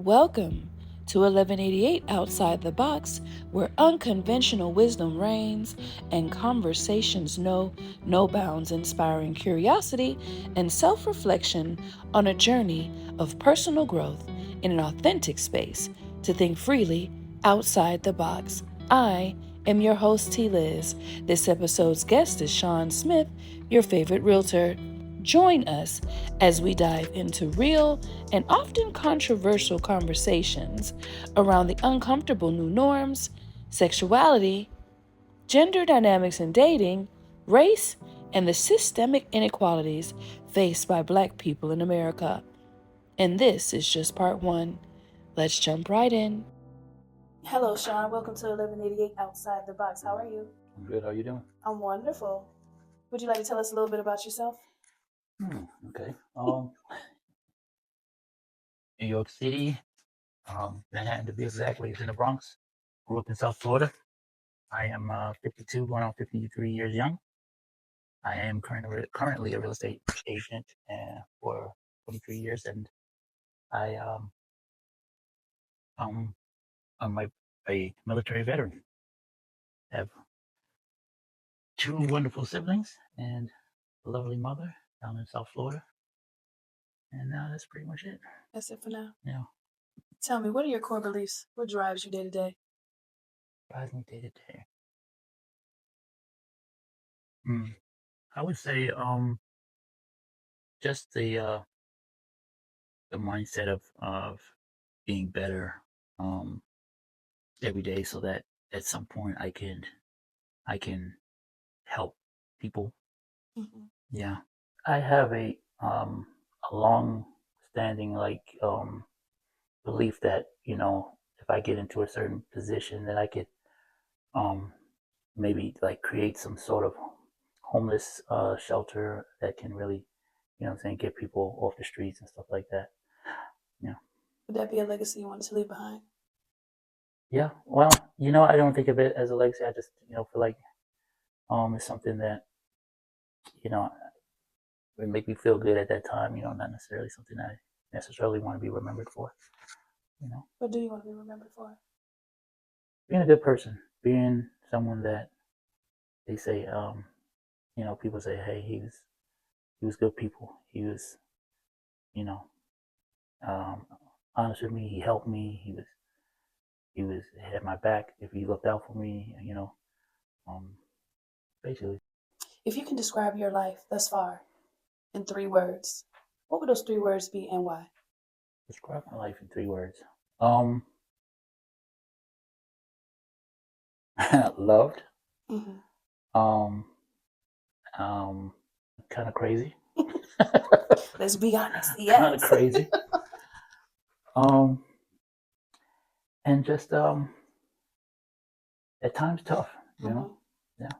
Welcome to 1188 Outside the Box, where unconventional wisdom reigns and conversations know no bounds, inspiring curiosity and self-reflection on a journey of personal growth in an authentic space to think freely outside the box. I am your host, T. Liz. This episode's guest is Sean Smith, your favorite realtor. Join us as we dive into real and often controversial conversations around the uncomfortable new norms, sexuality, gender dynamics in dating, race, and the systemic inequalities faced by Black people in America. And this is just part one. Let's jump right in. Hello, Sean. Welcome to 1188 Outside the Box. How are you? I'm good. How are you doing? I'm wonderful. Would you like to tell us a little bit about yourself? Okay. New York City, Manhattan to be exactly, is in the Bronx. Grew up in South Florida. I am 52, going on 53 years young. I am currently a real estate agent for 23 years, and I'm a military veteran. I have two wonderful siblings and a lovely mother down in South Florida. And that's pretty much it. That's it for now. Yeah. Tell me, what are your core beliefs? What drives you day to day? Drives me day to day. I would say just the mindset of being better every day, so that at some point I can help people. Mm-hmm. Yeah, I have a long standing belief that if I get into a certain position, that I could maybe like create some sort of homeless shelter that can really get people off the streets and stuff like that. Yeah. Would that be a legacy you wanted to leave behind? Yeah, well, I don't think of it as a legacy. I just, feel like it's something that, would make me feel good at that time, not necessarily something I necessarily want to be remembered for, What do you want to be remembered for? Being a good person, being someone that they say, people say, hey, he was good people. He was, you know, um, honest with me. He helped me. He had my back if he looked out for me, basically. If you can describe your life thus far in 3 words, what would those 3 words be and why? Describe my life in 3 words. Loved. Mm-hmm. Kind of crazy. Let's be honest. Yes. Kind of crazy. And just at times tough, Mm-hmm. Yeah.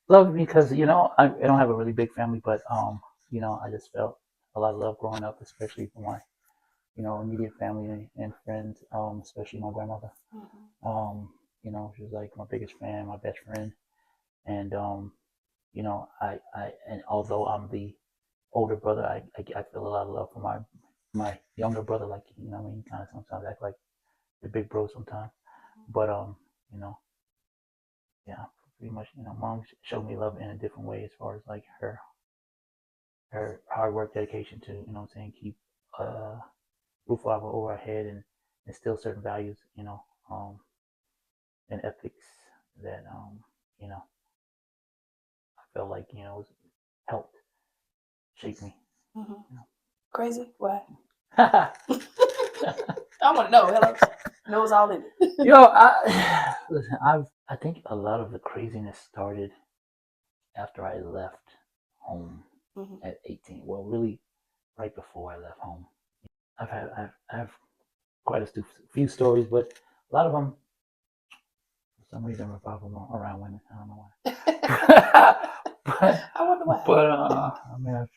Love because I don't have a really big family, but I just felt a lot of love growing up, especially from my immediate family and friends, especially my grandmother. Mm-hmm. She was like my biggest fan, my best friend, and and although I'm the older brother, I feel a lot of love for my younger brother. Like kind of sometimes act like the big bro sometimes, but yeah, pretty much mom showed me love in a different way as far as like her hard work, dedication to keep roof over our head and instill certain values, and ethics that I felt like was helped shape me. Mm-hmm. Crazy? Why? I want to know. Hello. Knows all in it. Listen, I think a lot of the craziness started after I left home at 18. Well, really, right before I left home. I have quite a few stories, but a lot of them, for some reason, revolve around women. I don't know why. I wonder why. But I've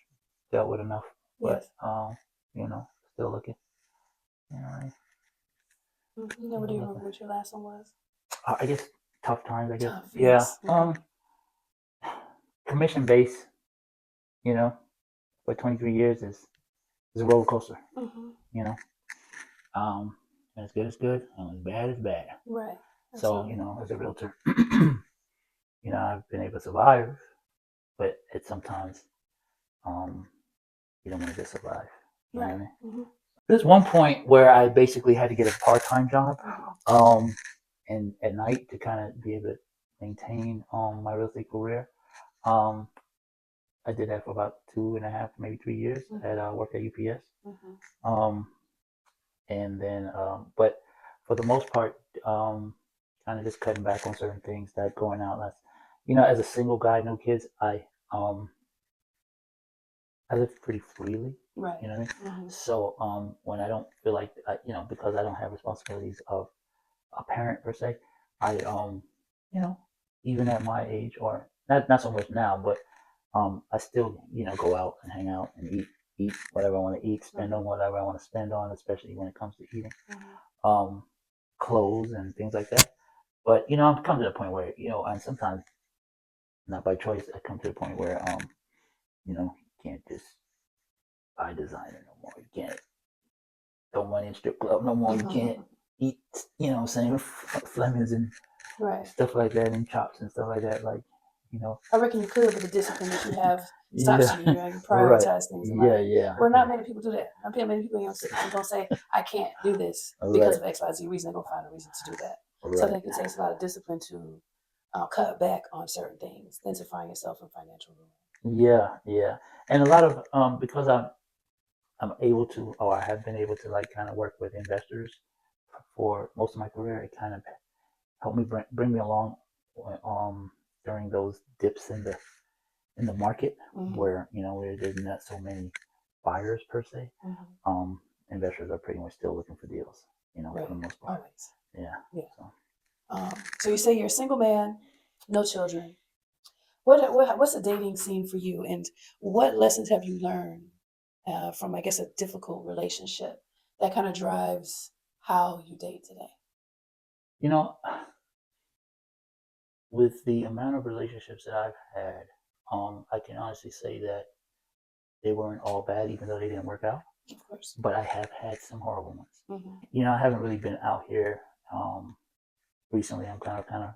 dealt with enough. Yes. But still looking. What do you remember what your last one was? I guess tough times. I guess. Tough, yes. Yeah. Commission based. For 23 years is a roller coaster. Mm-hmm. When it's good, it's good, and when it's bad, it's bad. Right. So, Absolutely. as a realtor, I've been able to survive, but it's sometimes um, you don't want to just survive. You know what I Right. mean? Mm-hmm. There's one point where I basically had to get a part-time job, Mm-hmm. and at night to kind of be able to maintain my real estate career. Um, I did that for about 2.5, maybe 3 years. I had worked at UPS. Mm-hmm. Um, and then, but for the most part, kind of just cutting back on certain things, that going out less. As a single guy, no kids, um, I live pretty freely. Right. You know what I mean? Mm-hmm. So when I don't feel like because I don't have responsibilities of a parent per se, I you know, even at my age, or not so much now, but I still go out and hang out and eat whatever I want to eat, spend on whatever I want to spend on, especially when it comes to eating, um, clothes and things like that. But I've come to the point where and sometimes not by choice, I come to the point where you can't just buy designer no more. You can't throw money in strip club no more. You can't eat, saying Flemings and Right. stuff like that, and chops and stuff like that. Like, I reckon you could, but the discipline that you have stops yeah, you. You right, prioritize things in yeah, life. yeah, Well, not yeah, many people do that. Not many people gonna say I can't do this because right, of X, Y, Z reason. They're gonna find a reason to do that. So I right, think it takes a lot of discipline to cut back on certain things than to find yourself in financial ruin. yeah, yeah, and a lot of because I'm able to, or I have been able to, like, kind of work with investors for most of my career. It kind of helped me bring me along um during those dips in the market, where where there's not so many buyers per se. Investors are pretty much still looking for deals, Right. for the most part. Always. Yeah. Yeah. So So you say you're a single man, no children. What's a dating scene for you, and what lessons have you learned from, I guess, a difficult relationship that kind of drives how you date today? you know, with the amount of relationships that I've had, I can honestly say that they weren't all bad, even though they didn't work out. Of course. But I have had some horrible ones. Mm-hmm. I haven't really been out here recently. I'm kind of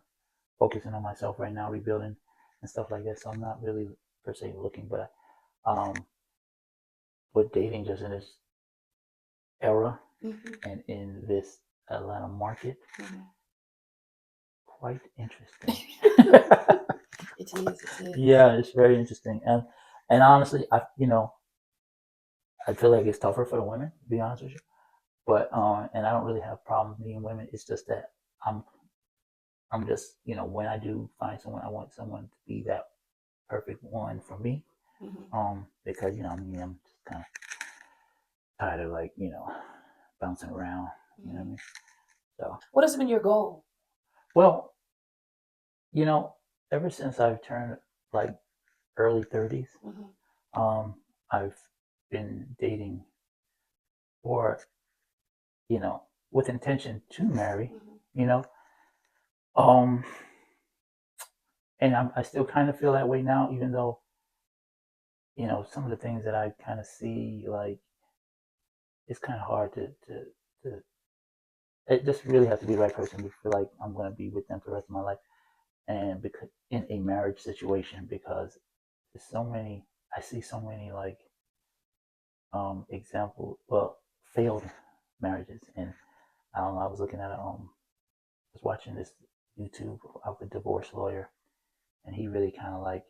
focusing on myself right now, rebuilding and stuff like that. So I'm not really per se looking, but um, with dating just in this era and in this Atlanta market, quite interesting. It is. It is. Yeah, it's very interesting, and honestly, I feel like it's tougher for the women, to be honest with you. But and I don't really have problems meeting women. It's just that I'm I'm just when I do find someone, I want someone to be that perfect one for me. Because I'm just kind of tired of, like, bouncing around. You know what I mean? So, What has been your goal? well, you know, ever since I've turned, like, early 30s, um, I've been dating for, with intention to marry, you know, um, and I still kind of feel that way now, even though, some of the things that I kind of see, like, it's kind of hard to, it just really has to be the right person to feel like I'm going to be with them for the rest of my life. And because in a marriage situation, because there's so many, I see so many, like, example, well, failed marriages. And I don't know, I was looking at was watching this YouTube of a divorce lawyer, and he really kind of, like,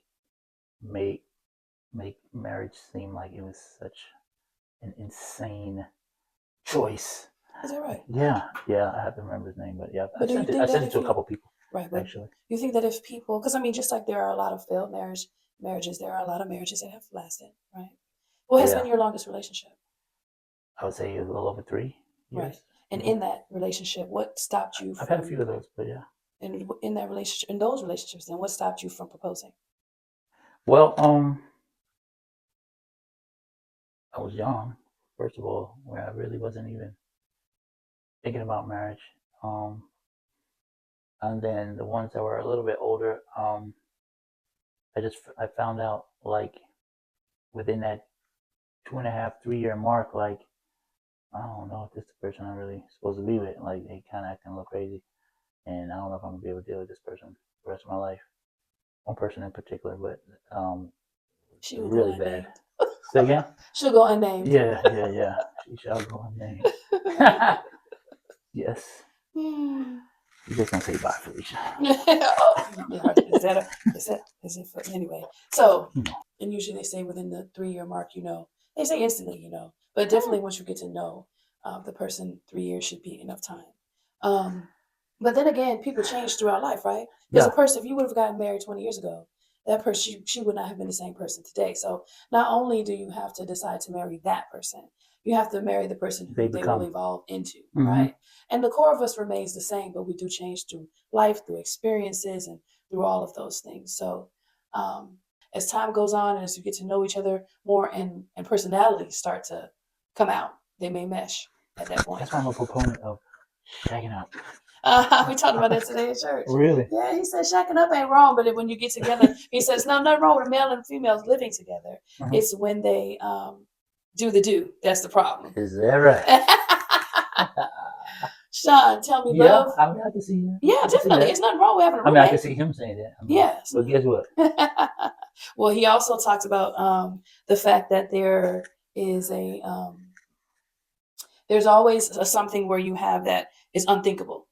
made make marriage seem like it was such an insane choice. Is that right? Yeah, yeah, I have to remember his name, but yeah, But do you I think that sent it if to a you couple people, right, but actually. you think that if people, because I mean, just like there are a lot of failed marriages, there are a lot of marriages that have lasted, right? What has been Yeah, your longest relationship? I would say a little over 3 years. Right. And Hmm. in that relationship, what stopped you I've had a few from of those, but yeah. in that relationship, in those relationships, then what stopped you from proposing? Well, I was young, first of all, where I really wasn't even thinking about marriage. Um, and then the ones that were a little bit older, I found out, like, within that 2.5, 3 year mark, like, I don't know if this is the person I'm really supposed to be with. Like, they kind of acting a little crazy, and I don't know if I'm gonna be able to deal with this person the rest of my life. One person in particular, but She will go really bad. unnamed. Say again? She'll go unnamed. Yeah. She shall go unnamed. Yes. You're just gonna say bye, Felicia. Is it for, anyway? So, and usually they say within the 3-year mark, they say instantly, but definitely once you get to know the person, 3 years should be enough time. But then again, people change throughout life, right? Because a person, if you would have gotten married 20 years ago, that person, she would not have been the same person today. So not only do you have to decide to marry that person, you have to marry the person who they will evolve into, right? And the core of us remains the same, but we do change through life, through experiences, and through all of those things. So as time goes on and as you get to know each other more and personalities start to come out, they may mesh at that point. That's why I'm a proponent of shacking up. We talked about that today at church. Really? Yeah, he said shacking up ain't wrong, but when you get together, he says no, nothing wrong with a male and females living together. It's when they do. That's the problem. Is that right? Sean, tell me, love. I mean, I can see that. Yeah, definitely. It's nothing wrong with having a roommate. I can see him saying that. Yes. But guess what? Well, he also talks about the fact that there is there's always something where you have that is unthinkable,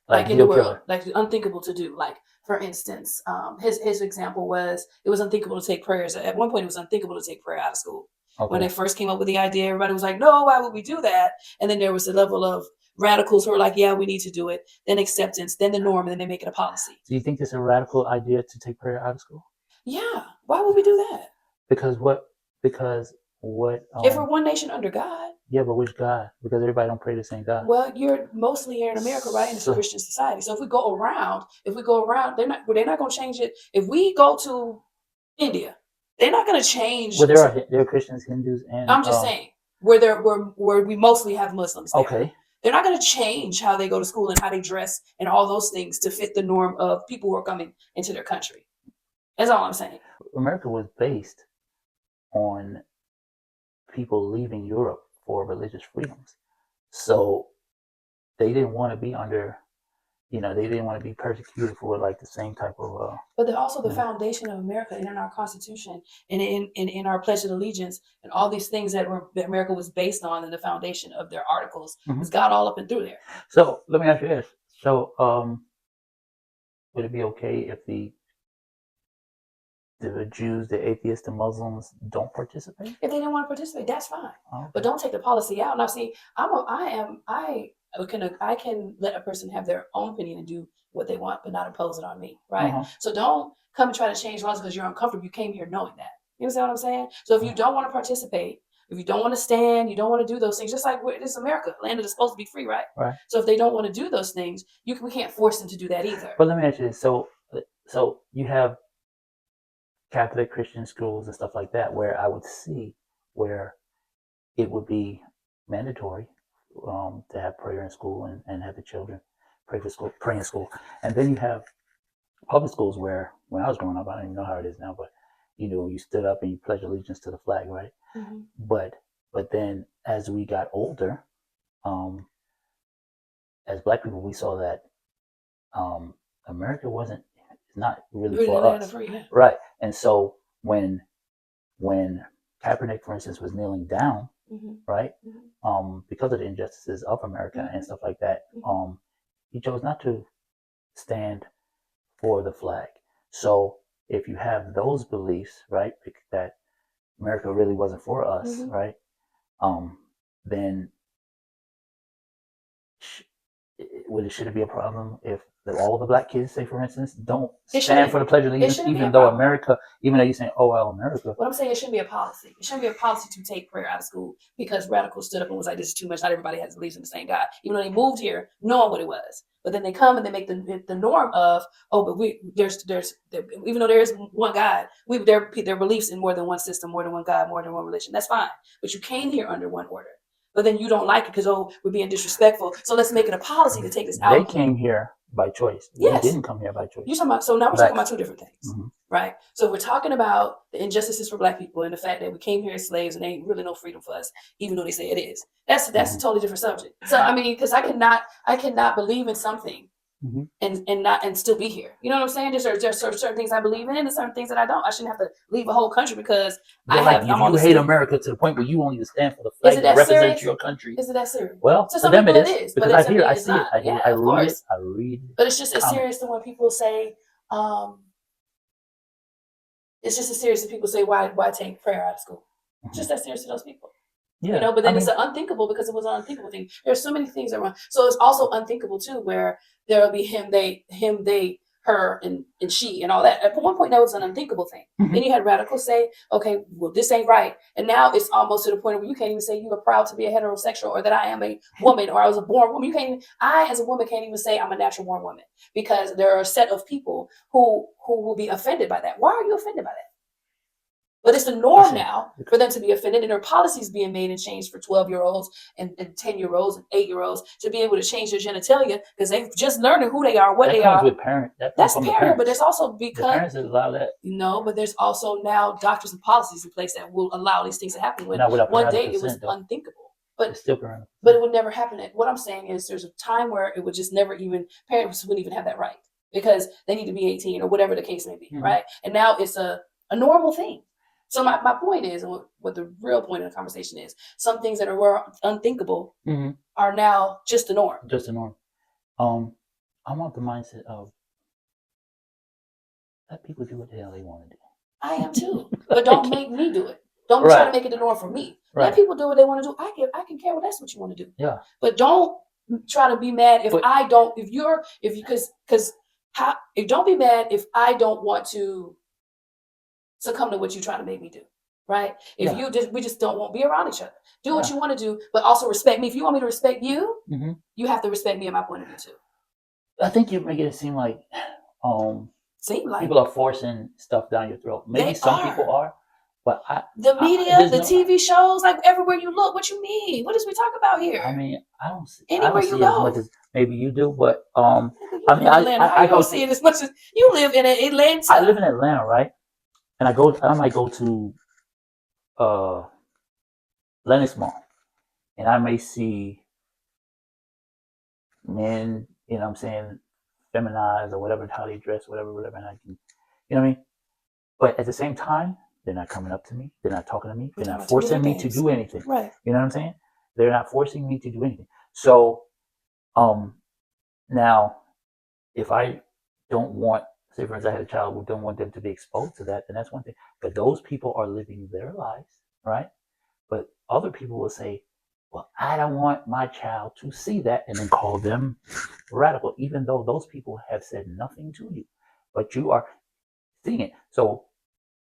like in the world, like unthinkable to do. Like for instance, his example was it was unthinkable to take prayers. At one point, it was unthinkable to take prayer out of school. Okay. When they first came up with the idea, everybody was like, "No, why would we do that?" And then there was a level of radicals who are like, "Yeah, we need to do it." Then acceptance, then the norm, and then they make it a policy. Do you think it's a radical idea to take prayer out of school? Yeah. Why would we do that? Because what? If we're one nation under God. Yeah, but which God? Because everybody don't pray the same God. Well, you're mostly here in America, right? And it's a Christian society. So if we go around, they're not going to change it. If we go to India, they're not going to change. Well, there are Christians, Hindus, and I'm just saying where we mostly have Muslims. There. Okay. They're not going to change how they go to school and how they dress and all those things to fit the norm of people who are coming into their country. That's all I'm saying. America was based on people leaving Europe for religious freedoms. So they didn't want to be under, they didn't want to be persecuted for like the same type of. But they're also the foundation of America and in our Constitution and in our Pledge of Allegiance and all these things that America was based on and the foundation of their articles has got all up and through there. So let me ask you this. So would it be okay if the Jews, the atheists, the Muslims don't participate? If they didn't want to participate, that's fine. Okay. But don't take the policy out. Now, see, I can let a person have their own opinion and do what they want, but not impose it on me, right? So don't come and try to change laws because you're uncomfortable. You came here knowing that. You understand what I'm saying? So if you don't want to participate, if you don't want to stand, you don't want to do those things, just like this is America, land that is supposed to be free, right? Right. So if they don't want to do those things, we can't force them to do that either. But let me ask you this. So you have Catholic Christian schools and stuff like that, where I would see where it would be mandatory to have prayer in school and have the children pray in school. And then you have public schools where, when I was growing up, I don't even know how it is now, but you stood up and you pledged allegiance to the flag, right? Mm-hmm. But then as we got older, as Black people, we saw that America wasn't not really for us, right? And so when Kaepernick, for instance, was kneeling down, right, because of the injustices of America and stuff like that, he chose not to stand for the flag. So if you have those beliefs, right, that America really wasn't for us, right, then should it be a problem if all the Black kids, say for instance, don't stand for the Pledge of Allegiance, even though you're saying, oh well, America. What I'm saying, it shouldn't be a policy. It shouldn't be a policy to take prayer out of school because radicals stood up and was like, this is too much. Not everybody has believes in the same God, even though they moved here knowing what it was. But then they come and they make the norm of, but there's even though there is one God, their beliefs in more than one system, more than one God, more than one religion. That's fine. But you came here under one order. But then you don't like it because, we're being disrespectful. So let's make it a policy to take this out. They came here by choice. Yes. We didn't come here by choice. You're talking about, so now we're talking about two different things, right? So we're talking about the injustices for Black people and the fact that we came here as slaves and there ain't really no freedom for us, even though they say it is. That's a totally different subject. So I mean, because I cannot believe in something and still be here. You know what I'm saying? There's certain things I believe in and certain things that I don't. I shouldn't have to leave a whole country because you hate America to the point where you won't even stand for the flag that represents your country. Is it that serious? Well, to some people it is. Because I hear, I see it. I read it. But it's just as serious to when people say, it's just as serious as people say, why take prayer out of school? It's just as serious to those people. Yeah, you know, but then it's unthinkable because it was an unthinkable thing. There's so many things that were, so it's also unthinkable too, where there will be him, they, her, and she, and all that. At one point, that was an unthinkable thing. Then you had radicals say, okay, well, this ain't right. And now it's almost to the point where you can't even say you are proud to be a heterosexual or that I am a woman or I was a born woman. You can't even, I as a woman can't even say I'm a natural born woman because there are a set of people who will be offended by that. Why are you offended by that? But it's the norm now for them to be offended, and there are policies being made and changed for 12-year-olds and 10-year-olds and 8-year-olds to be able to change their genitalia because they've just learning who they are, what they are. With parents. That's parent, but there's also because the parents allow that. No, but there's also now doctors and policies in place that will allow these things to happen. When one day it was unthinkable, but it's still parental. But it would never happen. What I'm saying is, there's a time where it would just never even parents wouldn't even have that right because they need to be 18 or whatever the case may be, right? And now it's a normal thing. So my point is, and what the real point of the conversation is, some things that were unthinkable are now just the norm. Just the norm. I want the mindset of let people do what the hell they want to do. I am too, but don't make me do it. Don't try to make it the norm for me. Let people do what they want to do. I can care what that's what you want to do. Yeah. But don't try to be mad if I don't. Don't be mad if I don't want to succumb to what you're trying to make me do, right? We just don't want to be around each other. Do what you want to do, but also respect me. If you want me to respect you, you have to respect me and my point of view too. I think you're making it seem like people are forcing stuff down your throat. Maybe some people are, but the media, the TV shows, like everywhere you look. What you mean? What does we talk about here? I mean, I don't see anywhere you go. As much as maybe you do, but I mean, I don't see it as much as you live in Atlanta. I live in Atlanta, right? And I might go to Lenox Mall, and I may see men, you know what I'm saying, feminized or whatever, how they dress, whatever, and I can, you know what I mean? But at the same time, they're not coming up to me. They're not talking to me. They're not forcing me to do anything. Right. You know what I'm saying? They're not forcing me to do anything. So, now, if I don't want, say for instance, I had a child who don't want them to be exposed to that, then that's one thing. But those people are living their lives, right? But other people will say, well, I don't want my child to see that, and then call them radical, even though those people have said nothing to you, but you are seeing it. So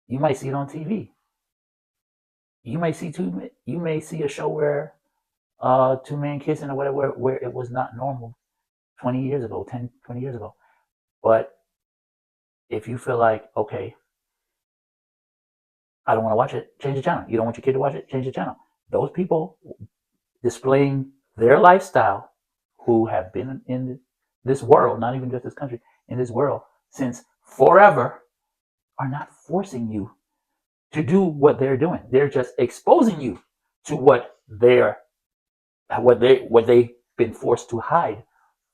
you might see it on TV. You may see a show where two men kissing or whatever, where it was not normal 20 years ago, 20 years ago. But if you feel like, okay, I don't want to watch it, change the channel. You don't want your kid to watch it, change the channel. Those people displaying their lifestyle who have been in this world, not even just this country, in this world since forever, are not forcing you to do what they're doing. They're just exposing you to what they've been forced to hide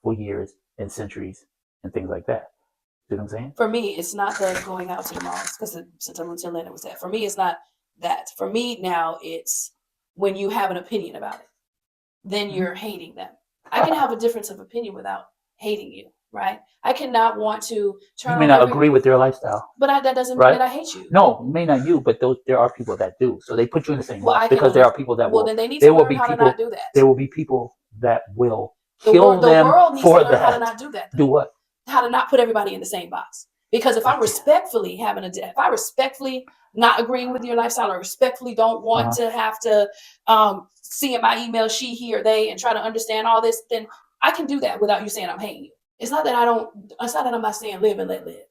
for years and centuries and things like that. You know what I'm saying? For me, it's not the going out to the malls, because since I'm until Atlanta was that. For me, it's not that. For me now, it's when you have an opinion about it, then you're hating them. I can have a difference of opinion without hating you, right? I cannot want to turn. You may not agree with their lifestyle, but that doesn't mean that I hate you. No, may not you, but there are people that do. So they put you in the same box because there are people that will. Then they need to learn how to not do that. There will be people that will kill them for that. How to not do that. Do what? How to not put everybody in the same box. Because if I'm respectfully not agreeing with your lifestyle, or respectfully don't want to have to see in my email she, he, or they, and try to understand all this, then I can do that without you saying I'm hating you. It's not that I'm not saying live and let live.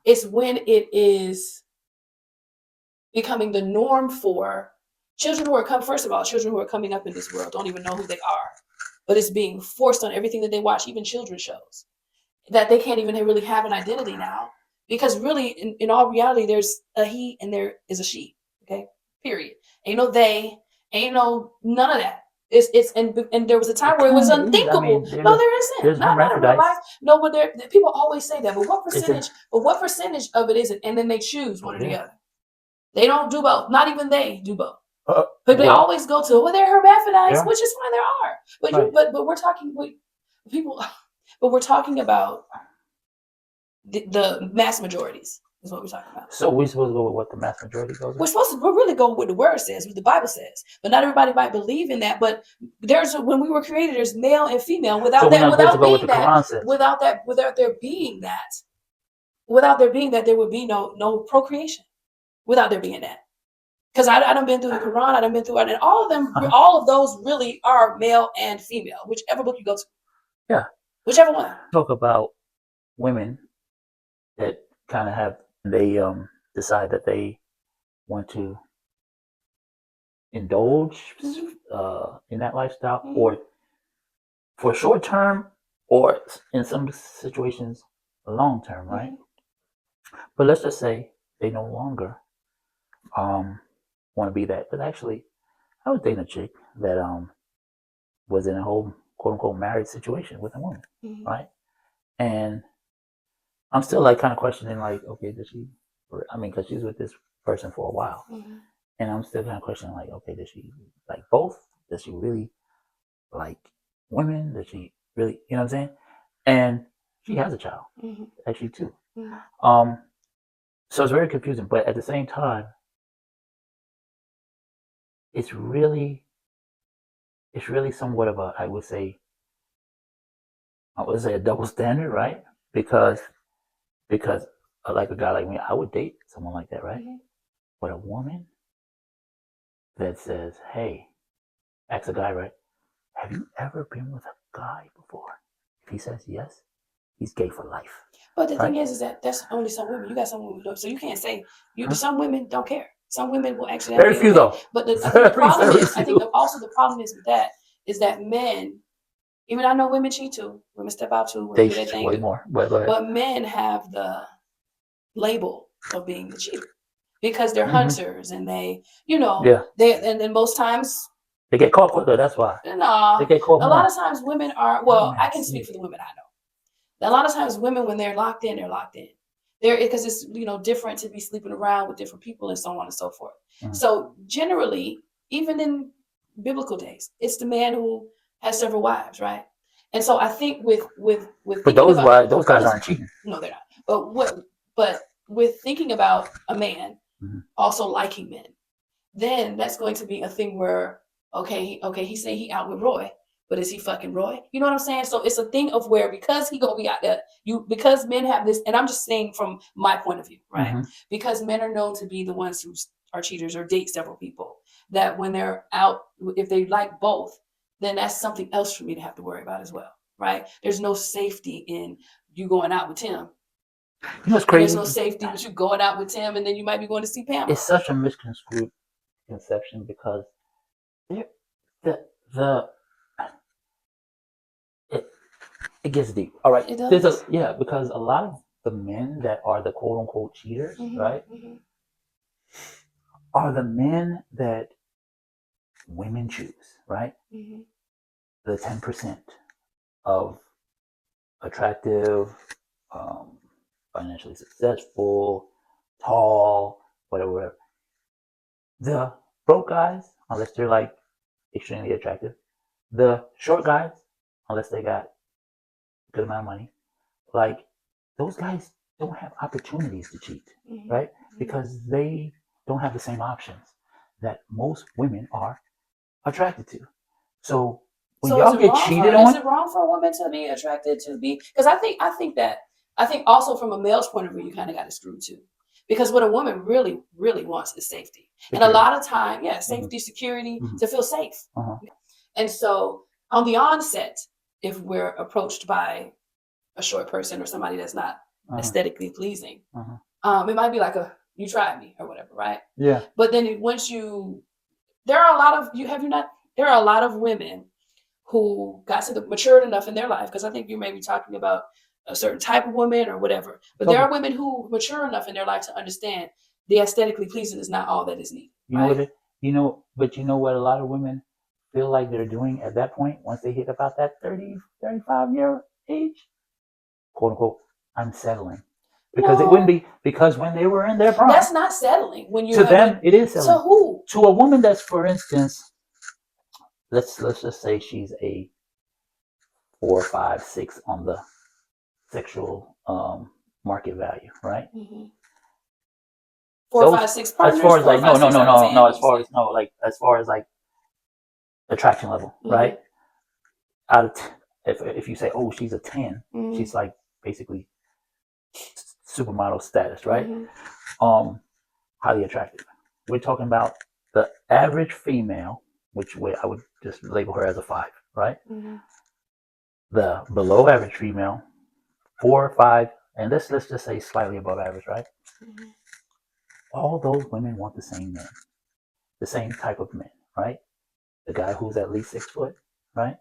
It's when it is becoming the norm for children who are children who are coming up in this world don't even know who they are, but it's being forced on everything that they watch, even children's shows. that they can't even really have an identity now, because really, in all reality, there's a he and there is a she. Okay, period. Ain't no they, ain't no none of that. It's and there was a time where it was unthinkable. No, there isn't. Not in real life. No, but there people always say that. But what percentage? But what percentage of it isn't? And then they choose one or the other. They don't do both. Not even they do both. But they always go to, well, they're hermaphrodites, which is fine. There are, but we're talking people. But we're talking about the mass majorities is what we're talking about. So we're supposed to go with what the mass majority goes with? We're really going with what the word says, what the Bible says. But not everybody might believe in that. But when we were created, there's male and female. Without there being that, there would be no procreation. Without there being that. Because I done been through the Quran, I done been through it, and all of them, all of those really are male and female, whichever book you go to. Yeah. Whichever one. Talk about women that kind of they decide that they want to indulge in that lifestyle, or for short term, or in some situations, long term, right? But let's just say they no longer want to be that. But actually, I was dating a chick that was in a whole quote unquote married situation with a woman, right? And I'm still like kind of questioning, like, okay, because she's with this person for a while, and I'm still kind of questioning, like, okay, does she like both? Does she really like women? Does she really, you know what I'm saying? And she has a child, actually too. So it's very confusing, but at the same time, it's really somewhat of I would say a double standard, right? Because like a guy like me, I would date someone like that, right? But a woman that says, hey, ask a guy, right? Have you ever been with a guy before? If he says yes, he's gay for life. But the thing is that that's only some women. You got some women, so you can't say some women don't care. Some women will actually very few though. But I think the problem is, the problem is with that is that men, even I know women cheat too. Women step out too. They cheat way more. But men have the label of being the cheater because they're hunters and they, and then most times they get caught quicker. That's why. No, they get caught more. A lot of times women are. Well, I can speak for the women I know. A lot of times women, when they're locked in, they're locked in. Because it's different to be sleeping around with different people and so on and so forth. So generally, even in biblical days, it's the man who has several wives, right? And so I think with but those guys aren't cheating. No, they're not. But with thinking about a man also liking men, then that's going to be a thing where he say he out with Roy. But is he fucking Roy? You know what I'm saying? So it's a thing of where, because he gonna be out there, because men have this, and I'm just saying from my point of view, right? Because men are known to be the ones who are cheaters or date several people, that when they're out, if they like both, then that's something else for me to have to worry about as well, right? There's no safety in you going out with Tim. You know what's crazy? There's no safety with you going out with Tim, and then you might be going to see Pam. It's such a misconstrued conception because it gets deep. All right. It does. Because a lot of the men that are the quote unquote cheaters, right, are the men that women choose, right? The 10% of attractive, financially successful, tall, whatever. The broke guys, unless they're like extremely attractive. The short guys, unless they got a good amount of money, like those guys don't have opportunities to cheat, right? Because they don't have the same options that most women are attracted to. So when y'all get cheated on, is it wrong for a woman to be attracted to be? Because I think also from a male's point of view, you kind of got it screwed too. Because what a woman really, really wants is safety. And a lot of time, safety, security, to feel safe. And so on the onset, if we're approached by a short person or somebody that's not aesthetically pleasing, it might be like you tried me or whatever, right? Yeah. But then there are a lot of women who got to the matured enough in their life, because I think you may be talking about a certain type of woman or whatever. But there are women who mature enough in their life to understand the aesthetically pleasing is not all that is needed. You know what? But you know what a lot of women feel like they're doing at that point once they hit about that 30, 35-year age, quote unquote, I'm settling. Because it wouldn't be, because when they were in their prime, that's not settling. When you to them, it is settling. To who? To a woman that's, for instance, let's just say she's a 4, 5, 6 on the sexual market value, right? Mm-hmm. 4, 5, 6 partners. As far as like no, as far as like attraction level, mm-hmm. right? Out of if you say, oh, she's a 10, mm-hmm. she's like basically supermodel status, right? Mm-hmm. Highly attractive. We're talking about the average female, which way I would just label her as a 5, right? Mm-hmm. The below average female, 4, 5, and let's just say slightly above average, right? Mm-hmm. All those women want the same men, the same type of men, right? The guy who's at least 6 foot, right?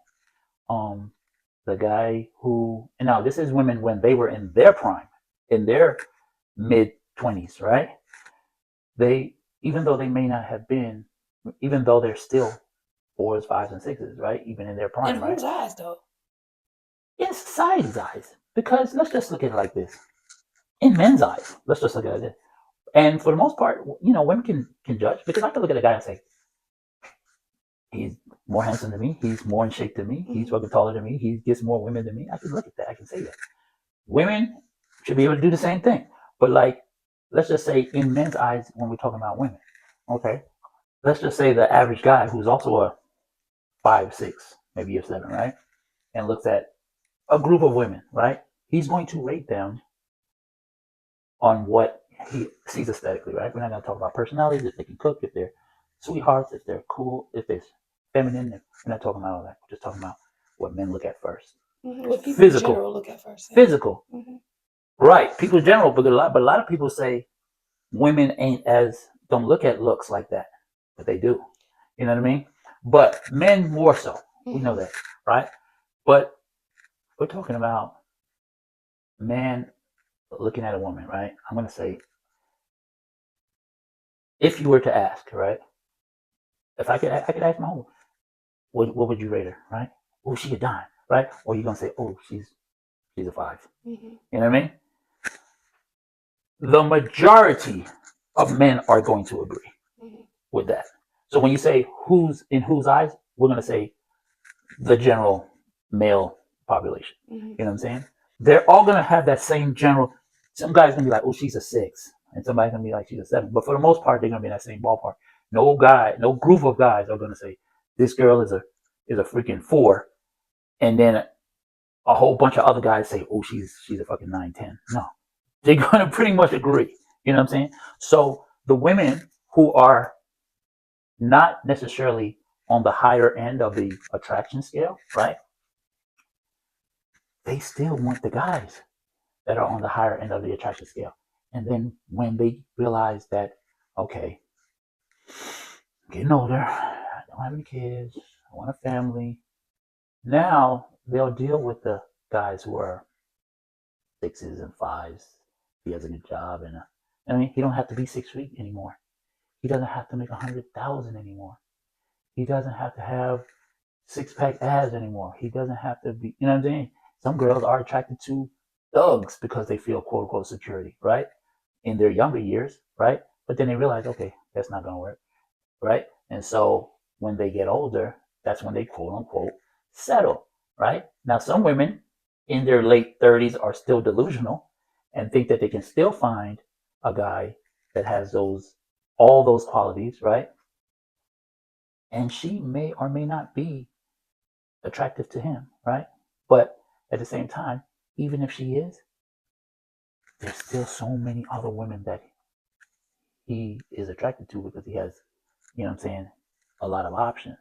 The guy who, and now this is women when they were in their prime, in their mid 20s, right? They, even though they may not have been, even though they're still 4s, 5s, and 6s, right? Even in their prime, right? In whose eyes, though? In society's eyes. Because let's just look at it like this. In men's eyes, let's just look at it. And for the most part, women can judge, because I can look at a guy and say, he's more handsome than me, he's more in shape than me, mm-hmm. he's fucking taller than me, he gets more women than me. I can look at that, I can say that. Women should be able to do the same thing. But like, let's just say in men's eyes, when we're talking about women, okay, let's just say the average guy who's also a 5, 6, maybe a 7, right? And looks at a group of women, right? He's going to rate them on what he sees aesthetically, right? We're not going to talk about personalities, if they can cook, if they're sweethearts, if they're cool, if they're feminine. We're not talking about all that. We're just talking about what men look at first. Mm-hmm. What people in general look at first. Yeah. Physical. Mm-hmm. Right. People in general, but a lot of people say women don't look at looks like that, but they do. You know what I mean? But men more so. Mm-hmm. We know that, right? But we're talking about man looking at a woman, right? I'm going to say, if you were to ask, right? If I could ask my home, what would you rate her, right? Oh, she a dime, right? Or you're going to say, oh, she's a 5. Mm-hmm. You know what I mean? The majority of men are going to agree mm-hmm. with that. So when you say in whose eyes, we're going to say the general male population. Mm-hmm. You know what I'm saying? They're all going to have that same general. Some guy's going to be like, oh, she's a 6. And somebody's going to be like, she's a 7. But for the most part, they're going to be in that same ballpark. No group of guys are going to say, this girl is a freaking 4. And then a whole bunch of other guys say, oh, she's a fucking 9, 10. No. They're going to pretty much agree. You know what I'm saying? So the women who are not necessarily on the higher end of the attraction scale, right? They still want the guys that are on the higher end of the attraction scale. And then when they realize that, okay, I'm getting older, I don't have any kids, I want a family, now they'll deal with the guys who are 6s and 5s. He has a good job, and I mean, he don't have to be 6 feet anymore. He doesn't have to make 100,000 anymore. He doesn't have to have 6-pack abs anymore. He doesn't have to be, you know what I'm saying? Some girls are attracted to thugs because they feel quote unquote security, right? In their younger years, right? But then they realize, okay, that's not going to work, right? And so when they get older, that's when they quote unquote settle, right? Now, some women in their late 30s are still delusional and think that they can still find a guy that has all those qualities, right? And she may or may not be attractive to him, right? But at the same time, even if she is, there's still so many other women that he is attracted to because he has, you know what I'm saying, a lot of options,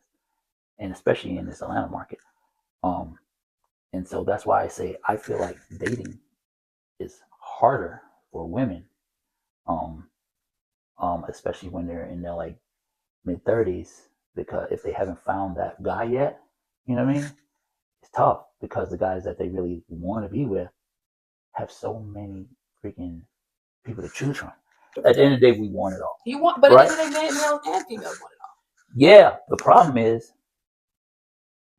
and especially in this Atlanta market. And so that's why I say I feel like dating is harder for women, especially when they're in their like mid 30s, because if they haven't found that guy yet, you know what I mean? It's tough because the guys that they really want to be with have so many freaking people to choose from. At the end of the day, we want it all. You want, but right? At the end of the day, male and female want it all. Yeah, the problem is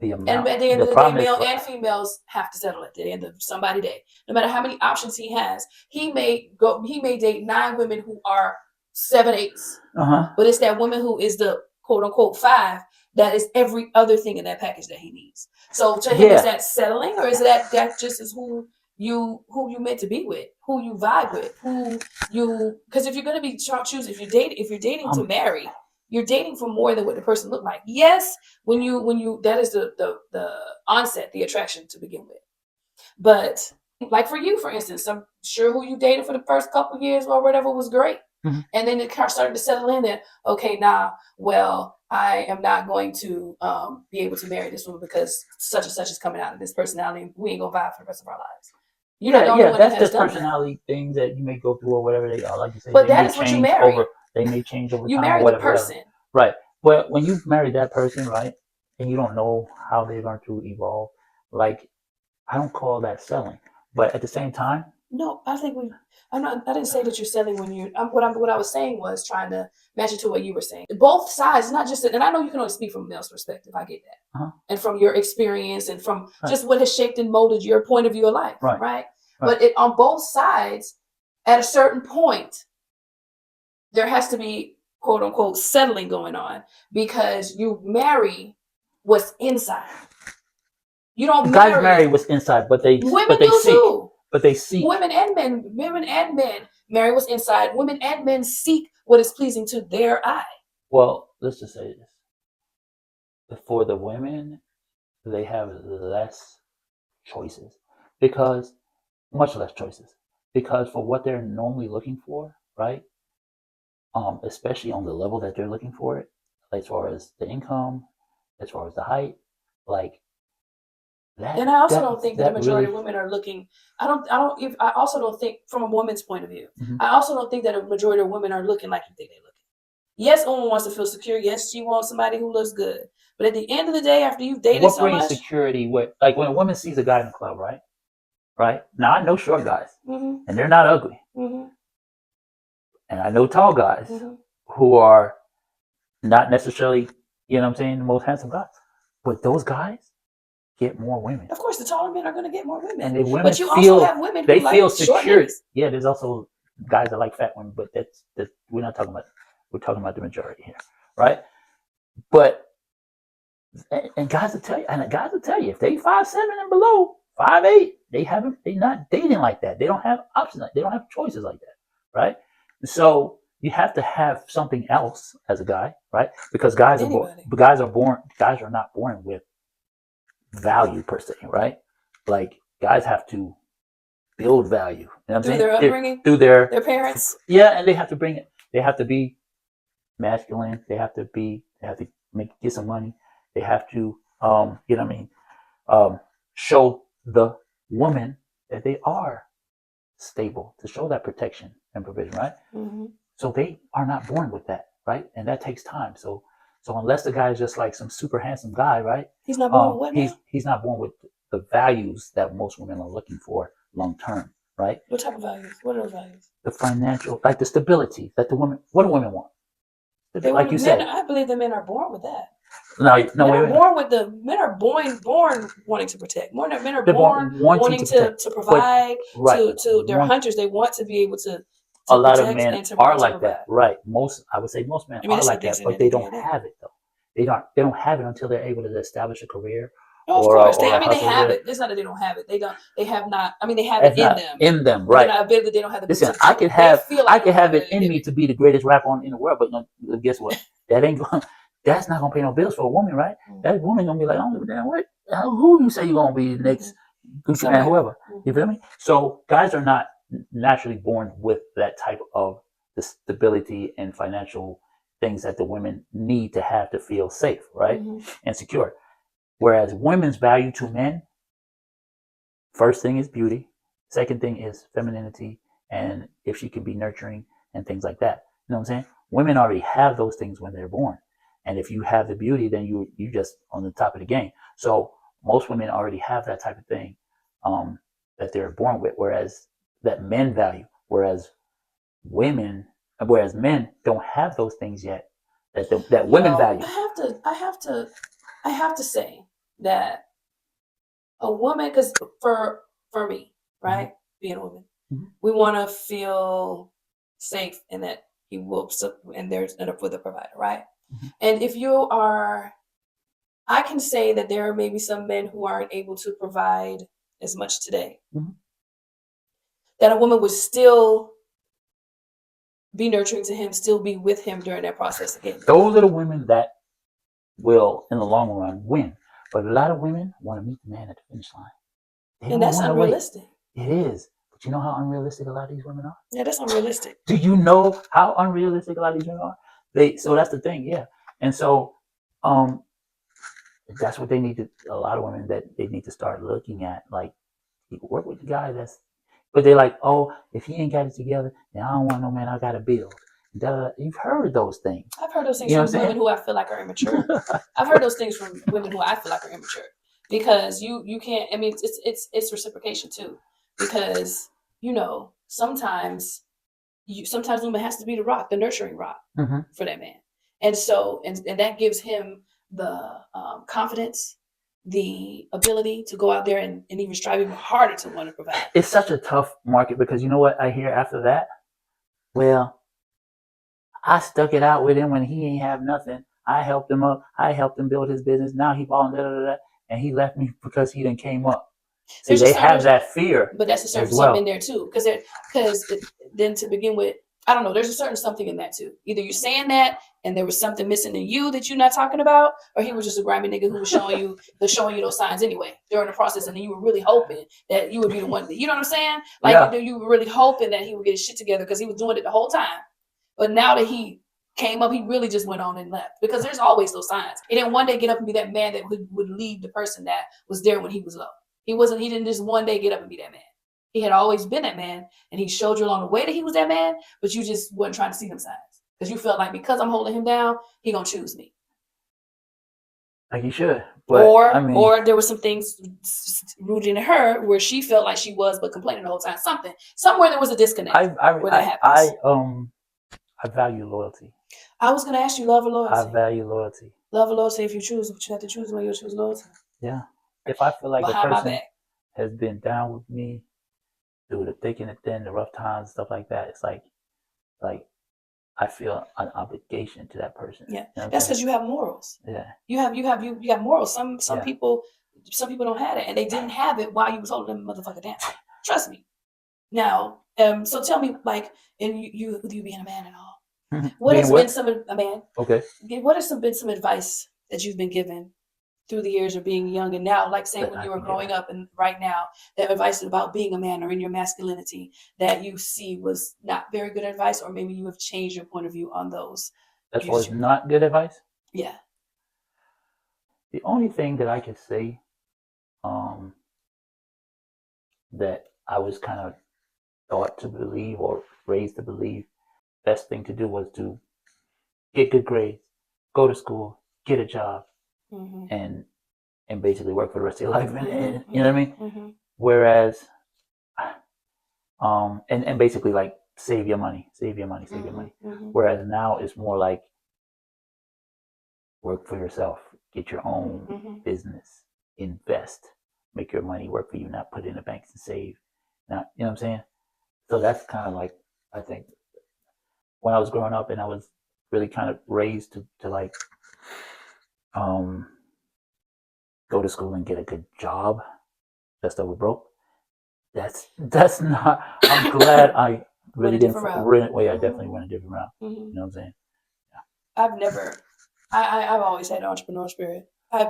the amount. And at the end of the day, male and females have to settle at the end of somebody's day. No matter how many options he has, he may date 9 women who are 7/8s. But it's that woman who is the quote unquote 5 that is every other thing in that package that he needs. So to him, is that settling, or is that just is who you meant to be with, who you vibe with, because if you're going to be choosing, if you're dating to marry, you're dating for more than what the person looked like. Yes, when you that is the onset, the attraction to begin with. But like for you, for instance, I'm sure who you dated for the first couple of years or whatever was great. And then it started to settle in that, okay, well, I am not going to be able to marry this woman because such and such is coming out of this personality, and we ain't gonna vibe for the rest of our lives. That's just personality things that you may go through or whatever they are. Like you say, but that is what you marry. They may change over time. You marry the person, right? But when you marry that person, right, and you don't know how they're going to evolve, like I don't call that selling. But at the same time, no, I think I didn't say that you're selling when you. What I was saying was trying to match it to what you were saying. Both sides, not just. And I know you can only speak from a male's perspective. I get that, and from your experience, and from just what has shaped and molded your point of view of life, right? But on both sides, at a certain point, there has to be quote unquote settling going on, because you marry what's inside. You don't marry what's inside, but they seek. Too. But they seek. Women and men marry what's inside. Women and men seek what is pleasing to their eye. Well, let's just say this. For the women, they have less choices, much less choices, because for what they're normally looking for, right? Especially on the level that they're looking for it, as far as the income, as far as the height, like. And I also don't think that the majority of women are looking. I also don't think, from a woman's point of view, I also don't think that a majority of women are looking like you think they're looking. Yes, a woman wants to feel secure. Yes, she wants somebody who looks good. But at the end of the day, after you've dated so much, what brings security? Like when a woman sees a guy in the club, right? Right. Now I know short guys, and they're not ugly, and I know tall guys who are not necessarily, you know what I'm saying, the most handsome guys. But those guys get more women. Of course, the taller men are going to get more women. And the women but you also have women who feel secure. Yeah, there's also guys that like fat women, but that's we're not talking about. We're talking about the majority here, right? But and guys will tell you, if they 5'7" and below, 5'8", they're not dating like that. They don't have options. They don't have choices like that, right? So you have to have something else as a guy, right? Because guys are not born with value per se, right? Like guys have to build value. You know what I'm saying? Their upbringing, through their parents. Yeah, and they have to bring it. They have to be masculine. They have to get some money. They have to, you know what I mean? Show the woman that they are stable, to show that protection and provision, right? So they are not born with that, right? And that takes time. So unless the guy is just like some super handsome guy, right? He's not born with what now? He's not born with the values that most women are looking for long term, right? What type of values? What are those values? The financial, like the stability that the women. What do women want? Like you said, I believe the men are born with that. No, men are born wanting to protect. Men are born wanting to provide. They're hunters. They want to be able to. A lot of men are like that, right? I would say most men are like that, but they don't have it though. They don't have it until they're able to establish a career. Oh, of course, they have it. It's not that they don't have it. They have not. I mean, they have it in them. In them, right? They don't have the. Listen, I could have it in me to be the greatest rapper in the world, but guess what? That's not gonna pay no bills for a woman, right? That woman gonna be like, I don't give a damn what. Who you say you gonna be the next Gucci man, whoever? You feel me? So guys are not naturally born with that type of the stability and financial things that the women need to have to feel safe, right? And secure. Whereas women's value to men, first thing is beauty, second thing is femininity, and if she can be nurturing and things like that. You know what I'm saying? Women already have those things when they're born. And if you have the beauty, then you just on the top of the game. So most women already have that type of thing. that they're born with, whereas that men value, whereas men don't have those things yet that women value. I have to say that a woman, because for me, right, being a woman, we want to feel safe and that he will, and there's enough with a provider, right? And if you are, I can say that there are maybe some men who aren't able to provide as much today, that a woman would still be nurturing to him, still be with him during that process again. Those are the women that will, in the long run, win. But a lot of women want to meet the man at the finish line. And that's unrealistic. It is. But you know how unrealistic a lot of these women are? Yeah, that's unrealistic. Do you know how unrealistic a lot of these women are? So that's the thing, yeah. And so that's what they need to, a lot of women that they need to start looking at. Like, you work with the guy but they're like, oh, if he ain't got it together, then I don't want no man, I got to build. You've heard those things. I've heard those things from women who I feel like are immature. I've heard those things from women who I feel like are immature. Because you can't, I mean, it's reciprocation too. Because, sometimes woman has to be the rock, the nurturing rock for that man. And so, and that gives him the confidence, the ability to go out there and even strive even harder to want to provide. It's such a tough market because you know what I hear after that? Well, I stuck it out with him when he ain't have nothing. I helped him up. I helped him build his business. Now he balling, and he left me because he didn't came up. See, they have that fear, but that's a certain something in there too. Because then to begin with, I don't know. There's a certain something in that too. Either you're saying that, and there was something missing in you that you're not talking about, or he was just a grimy nigga who was showing you those signs anyway during the process, and then you were really hoping that you would be the one. You know what I'm saying? Like you were really hoping that he would get his shit together because he was doing it the whole time. But now that he came up, he really just went on and left because there's always those signs. He didn't one day get up and be that man that would leave the person that was there when he was low. He didn't just one day get up and be that man. He had always been that man, and he showed you along the way that he was that man, but you just wasn't trying to see them signs because you felt like because I'm holding him down, he gonna choose me. Like he should. But, or there were some things rooted in her where she felt like she was, but complaining the whole time. Somewhere there was a disconnect where that happens. I value loyalty. I was gonna ask you love or loyalty. I value loyalty. Love or loyalty, if you choose, but you have to choose when you choose loyalty. Yeah. If I feel like a person has been down with me through the thick and the thin, the rough times, stuff like that, it's like I feel an obligation to that person. Yeah, that's because you have morals. Yeah, you have morals. Some people don't have it, and they didn't have it while you was holding them motherfucker down. Trust me. Now, so tell me, like, and you being a man and all, what has been a man? Okay. What has been some advice that you've been given through the years of being young and now, like saying when you were growing up and right now, that advice about being a man or in your masculinity that you see was not very good advice, or maybe you have changed your point of view on those? That was not good advice? Yeah. The only thing that I could say that I was kind of taught to believe or raised to believe, best thing to do was to get good grades, go to school, get a job, and basically work for the rest of your life. And you know what I mean? Whereas, and basically like save your money. Whereas now it's more like work for yourself, get your own business, invest, make your money work for you, not put it in the banks and save. Now, you know what I'm saying? So that's kind of like, I think when I was growing up and I was really kind of raised to like, go to school and get a good job just over broke. That's not, I'm glad I really didn't, I definitely went a different route. You know what I'm saying? Yeah. I've always had an entrepreneur spirit. I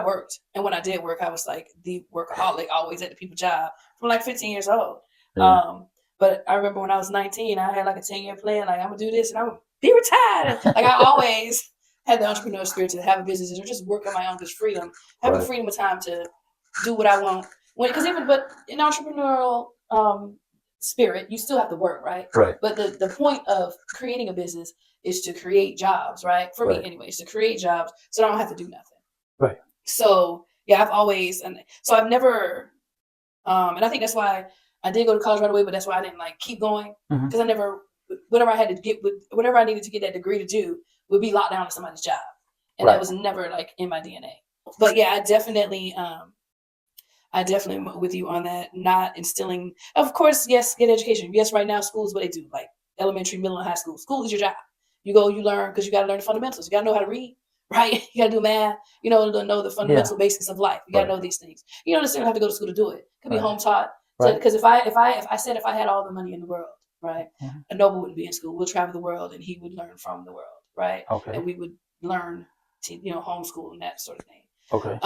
worked, and when I did work, I was like the workaholic, always at the people job from like 15 years old. Yeah. But I remember when I was 19, I had like a 10-year plan, like I'm gonna do this and I'm gonna be retired. Like I always had the entrepreneur spirit to have a business or just work on my own, just freedom, have the freedom of time to do what I want. But in entrepreneurial spirit, you still have to work, right? Right. But the point of creating a business is to create jobs, right? For me, anyways, to create jobs, so I don't have to do nothing. Right. So yeah, I've never And I think that's why I did go to college right away, but that's why I didn't like keep going because I never, whatever I had to get, whatever I needed to get that degree to do would be locked down to somebody's job, and that was never like in my DNA. But yeah, I definitely am with you on that. Not instilling, of course, yes, get education. Yes, right now school is what they do, like elementary, middle, and high school. School is your job. You go, you learn because you got to learn the fundamentals. You got to know how to read, right? You got to do math. You know, to know the fundamental basics of life. You got to know these things. You don't necessarily have to go to school to do it. It could be home taught. Because if I had all the money in the world, right, a noble wouldn't be in school. We'll travel the world, and he would learn from the world, right? Okay. And we would learn to homeschool and that sort of thing. Okay.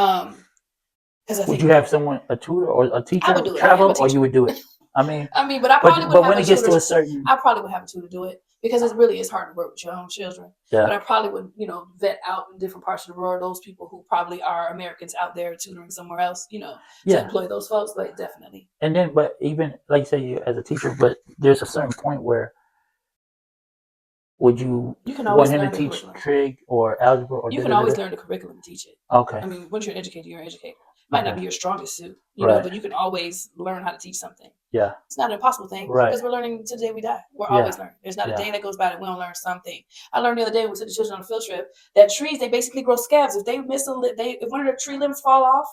Would you have someone, a tutor or a teacher, I would do it. Travel, or you would do it? I mean, but I probably would. But when it gets to a certain, I probably would have a tutor do it because it's hard to work with your own children. Yeah. But I probably would, vet out in different parts of the world those people who probably are Americans out there tutoring somewhere else, to employ those folks. But definitely. And then, but even like you say, you as a teacher, but there's a certain point where would you want him to teach trig or algebra or you can always learn the curriculum and teach it. Okay. I mean, once you're an educator, you're an educator. Might not be your strongest suit, but you can always learn how to teach something. Yeah. It's not an impossible thing because we're learning to the day we die. We're always learning. There's not a day that goes by that we don't learn something. I learned the other day when we took the children on a field trip that trees, they basically grow scabs. If they miss if one of the tree limbs fall off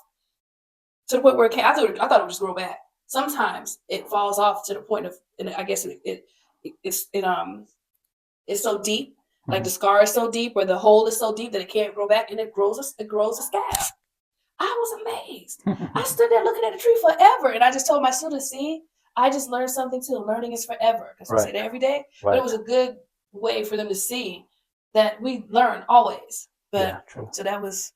to the point where it can't, I thought it would just grow back. Sometimes it falls off to the point of, and I guess it's so deep, like the scar is so deep, or the hole is so deep that it can't grow back, and it grows a scab. I was amazed. I stood there looking at the tree forever, and I just told my students, "See, I just learned something too. Learning is forever." Because we say that every day, but it was a good way for them to see that we learn always. But so that was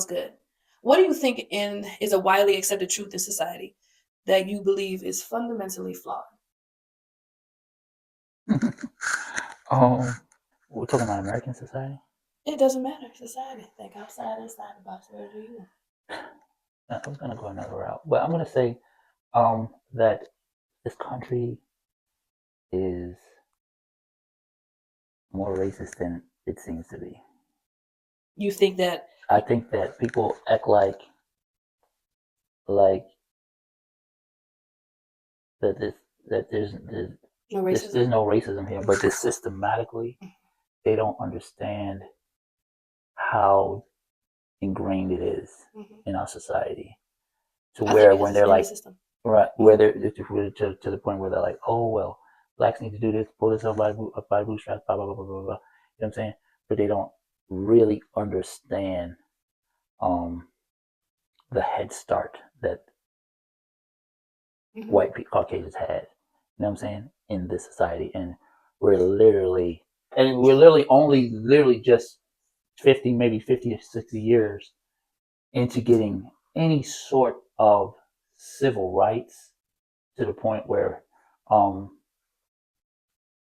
good. What do you think is a widely accepted truth in society that you believe is fundamentally flawed? We're talking about American society? It doesn't matter. Society. Think outside, inside the box. Where do you? I was going to go another route. But I'm going to say that this country is more racist than it seems to be. You think that? I think that people act like that there's no racism here, but this systematically they don't understand how ingrained it is in our society to where when they're like where they're to the point where they're like, oh well, blacks need to do this, pull this up by the bootstraps, blah blah blah blah blah. You know what I'm saying? But they don't really understand the head start that white Caucasians had. You know what I'm saying? In this society, and we're literally only just 50, maybe 50 or 60 years into getting any sort of civil rights to the point where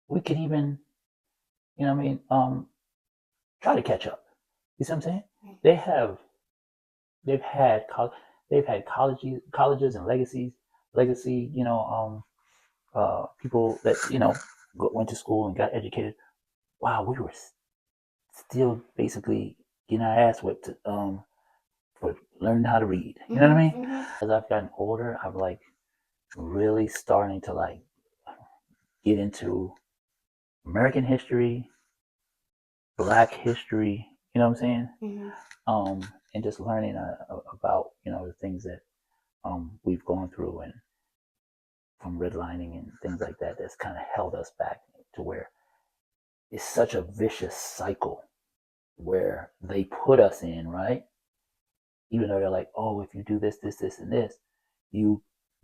we can even, try to catch up. You see what I'm saying? They've had colleges and legacy, people that, went to school and got educated. Wow, we were still basically getting our ass whipped for learning how to read. You know what I mean? As I've gotten older, I'm like really starting to like get into American history, Black history. You know what I'm saying? And just learning about the things that we've gone through and from redlining and things like that. That's kind of held us back to where it's such a vicious cycle where they put us in, right? Even though they're like, oh, if you do this, this, this, and this, you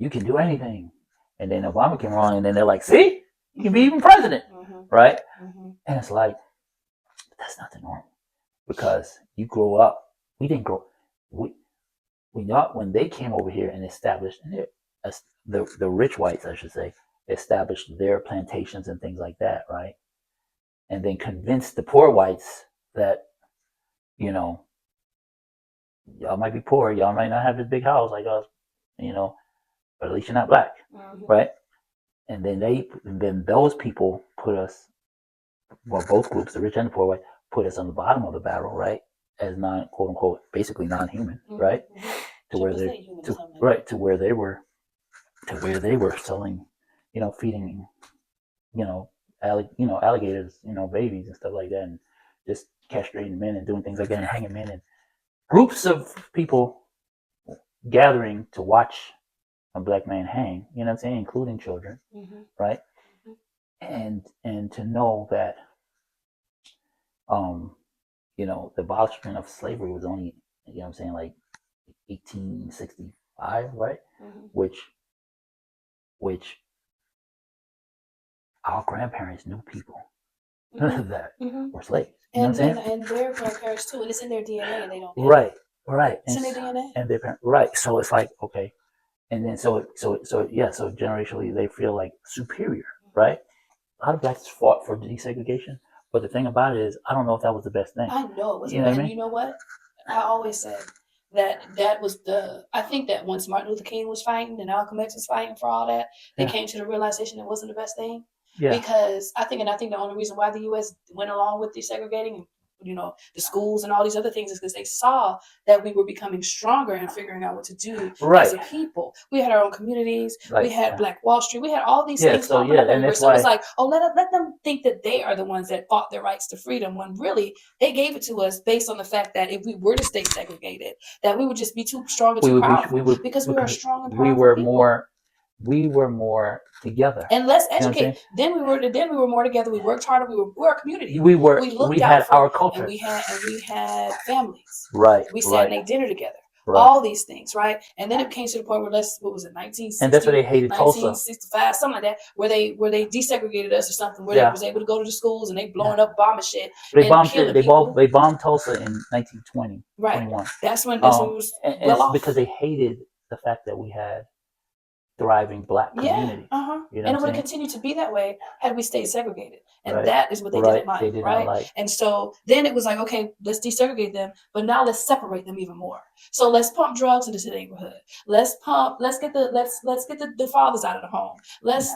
can do anything. And then Obama came along, and then they're like, see, you can be even president, right? And it's like, that's not the norm, because you grow up. We didn't grow. When they came over here and established the rich whites, I should say, established their plantations and things like that, right? And then convinced the poor whites that, y'all might be poor, y'all might not have this big house like us, but at least you're not black, right? And then those people put us, well, both groups, the rich and the poor white, put us on the bottom of the barrel, right? As quote unquote, basically non-human, right? to where they right to where they were selling, feeding, alligators, babies and stuff like that, and just castrating men and doing things like that and hanging men, and groups of people gathering to watch a black man hang, you know what I'm saying, including children, right? And to know that, the abolishment of slavery was only, like 1865, right? Which our grandparents knew people that were slaves. You know what I'm saying? And their grandparents too, and it's in their DNA, and they don't. Right. It's in their DNA. And their parents, right. So it's like, okay, and then so generationally they feel like superior, right? A lot of blacks fought for desegregation, but the thing about it is, I don't know if that was the best thing. I know it was. You know what I mean? You know what? I always said that was I think that once Martin Luther King was fighting and Malcolm X was fighting for all that, they came to the realization it wasn't the best thing. Yeah. Because I think the only reason why the U.S. went along with desegregating, the schools and all these other things, is because they saw that we were becoming stronger and figuring out what to do as a people. We had our own communities. We had Black Wall Street. We had all these things popping up everywhere. So it was like, let them think that they are the ones that fought their rights to freedom, when really they gave it to us based on the fact that if we were to stay segregated, that we would just be too strong and too powerful, because we were strong and powerful people. We were more together and less educated. Then we were more together. We worked harder. We were a community. We had our culture. And we had families. Right. We sat and ate dinner together. Right. All these things, right? And then it came to the point where what was it, 1960? And that's where they hated 1965, something like that, where they desegregated us or something, where they was able to go to the schools and they blowing up, bombing shit. They bombed Tulsa in 1920. Right. 21. That's when it was it's because they hated the fact that we had thriving black community. And it would have continued to be that way had we stayed segregated. And that is what they didn't like. They did not like. And so then it was like, okay, let's desegregate them, but now let's separate them even more. So let's pump drugs into the neighborhood. Let's get the fathers out of the home. Let's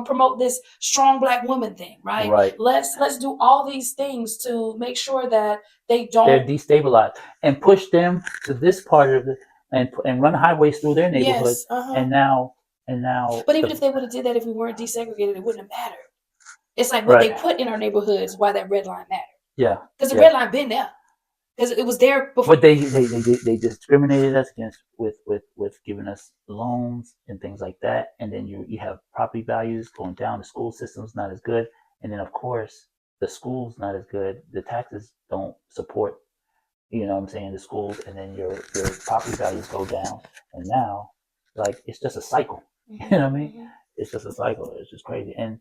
promote this strong black woman thing, right? Right. Let's do all these things to make sure that they're destabilized, and push them to this part of the and run highways through their neighborhoods. And now. But even if they would have did that, if we weren't desegregated, it wouldn't have mattered. It's like what they put in our neighborhoods, why that red line mattered. Yeah. Because the red line been there. Because it was there before. But they discriminated us with giving us loans and things like that. And then you have property values going down. The school system's not as good. And then of course the school's not as good. The taxes don't support, the schools, and then your property values go down. And now, like, it's just a cycle. You know what I mean? It's just a cycle. It's just crazy. And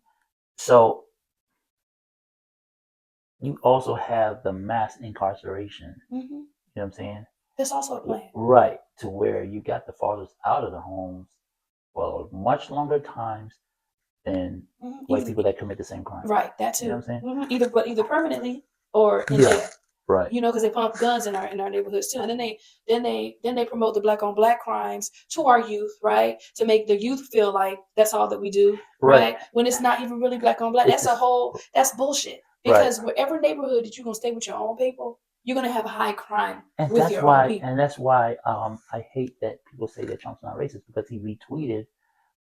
so you also have the mass incarceration. You know what I'm saying? That's also a plan. Right. To where you got the fathers out of the homes for much longer times than white people that commit the same crime. Right. That too. You know what I'm saying? Either permanently or in jail. Right. Because they pump guns in our neighborhoods too, and then they promote the black on black crimes to our youth, right? To make the youth feel like that's all that we do, right? When it's not even really black on black. That's bullshit. Because wherever neighborhood that you're gonna stay with your own people, you're gonna have a high crime with your own people. And that's why I hate that people say that Trump's not racist, because he retweeted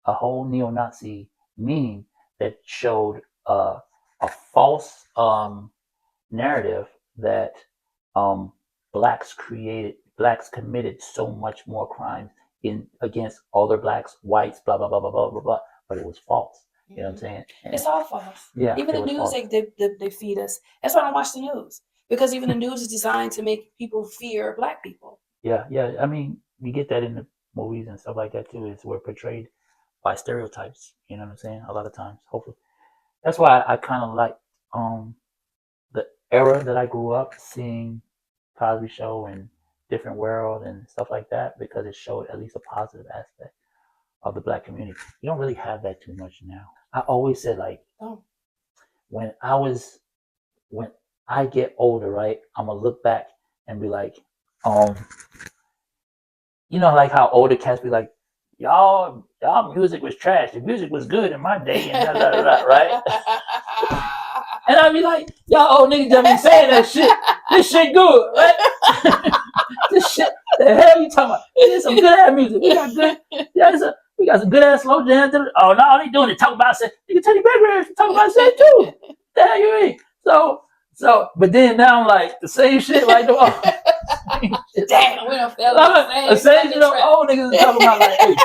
a whole neo-Nazi meme that showed a false narrative that blacks committed so much more crimes against other blacks, whites, blah blah blah blah blah blah blah. But it was false. You know what I'm saying? It's all false. Yeah. Even the news they feed us. That's why I don't watch the news, because even the news is designed to make people fear black people. Yeah. I mean, you get that in the movies and stuff like that too. We're portrayed by stereotypes. You know what I'm saying? A lot of times, hopefully. That's why I kind of like the era that I grew up seeing Cosby Show and Different World and stuff like that, because it showed at least a positive aspect of the black community. You don't really have that too much now. I always said, like, when I get older, right, I'm gonna look back and be like, like how older cats be like, y'all music was trash. The music was good in my day, and right? And I'd be like, y'all old niggas just be saying that shit. This shit good, right? This shit, the hell you talking about? There's some good ass music. We got good. We got some good ass slow jams. Oh no, all they doing is talk about sex. Nigga, Teddy Baker talk about sex too. The hell you mean? But then now I'm like the same shit. Like same shit. Damn, we don't feel the same shit. Old niggas is talking about like, hey,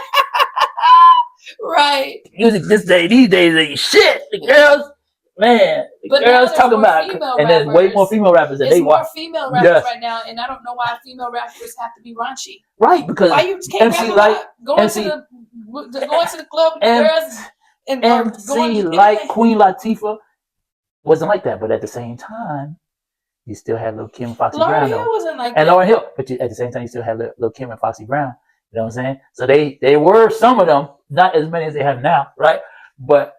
right. Music these days ain't shit. The girls. Man, girls talking about it. And there's way more female rappers than they want. There's more female rappers right now, and I don't know why female rappers have to be raunchy. Right, because why you can't MC Light going to the club with girls and MC Light Queen Latifah wasn't like that, but at the same time, you still had Lil' Kim and Foxy Brown. Lauryn Hill wasn't like and that. Lauryn Hill, but at the same time, you still had Lil' Kim and Foxy Brown. You know what I'm saying? So they were some of them, not as many as they have now, right? But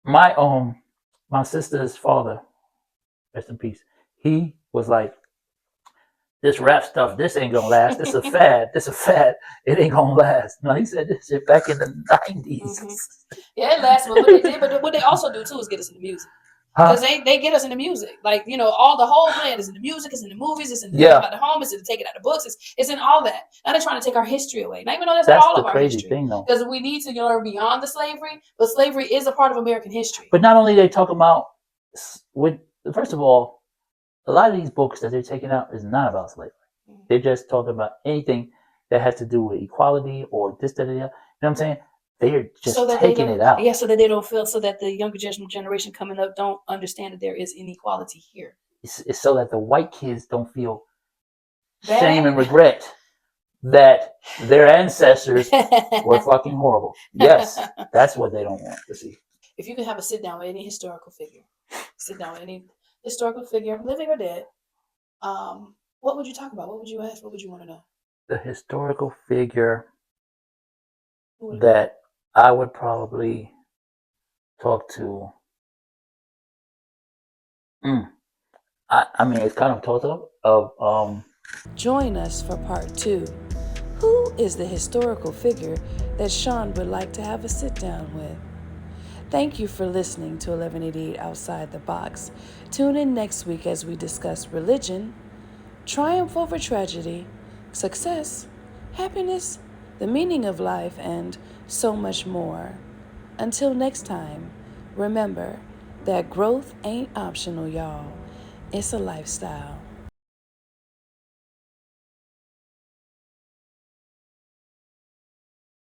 my sister's father, rest in peace, he was like, this rap stuff, this ain't gonna last. This is a fad. It ain't gonna last. No, he said this shit back in the 90s. Mm-hmm. Yeah, it lasted. But what they did, but what they also do too is get us into music. Because they get us into music. Like, you know, all the whole plan is in the music, it's in the movies, it's in the about the home, it's in the taking out the books, it's in all that. Now they're trying to take our history away. Now, even though that's all of our history. That's the crazy thing, though. Because we need to learn beyond the slavery, but slavery is a part of American history. But not only they talk about, first of all, a lot of these books that they're taking out is not about slavery. Mm-hmm. They're just talking about anything that has to do with equality or this, that, that. You know what I'm saying? They're just taking it out. Yeah, so that they don't feel, so that the younger generation coming up don't understand that there is inequality here. It's so that the white kids don't feel shame and regret that their ancestors were fucking horrible. Yes, that's what they don't want to see. If you could have a sit down with any historical figure, living or dead, what would you talk about? What would you ask? What would you want to know? The historical figure that I would probably talk to. I mean, it's kind of total of. Join us for part 2. Who is the historical figure that Sean would like to have a sit down with? Thank you for listening to 1188 Outside the Box. Tune in next week as we discuss religion, triumph over tragedy, success, happiness, the meaning of life, and so much more. Until next time, remember that growth ain't optional, y'all. It's a lifestyle.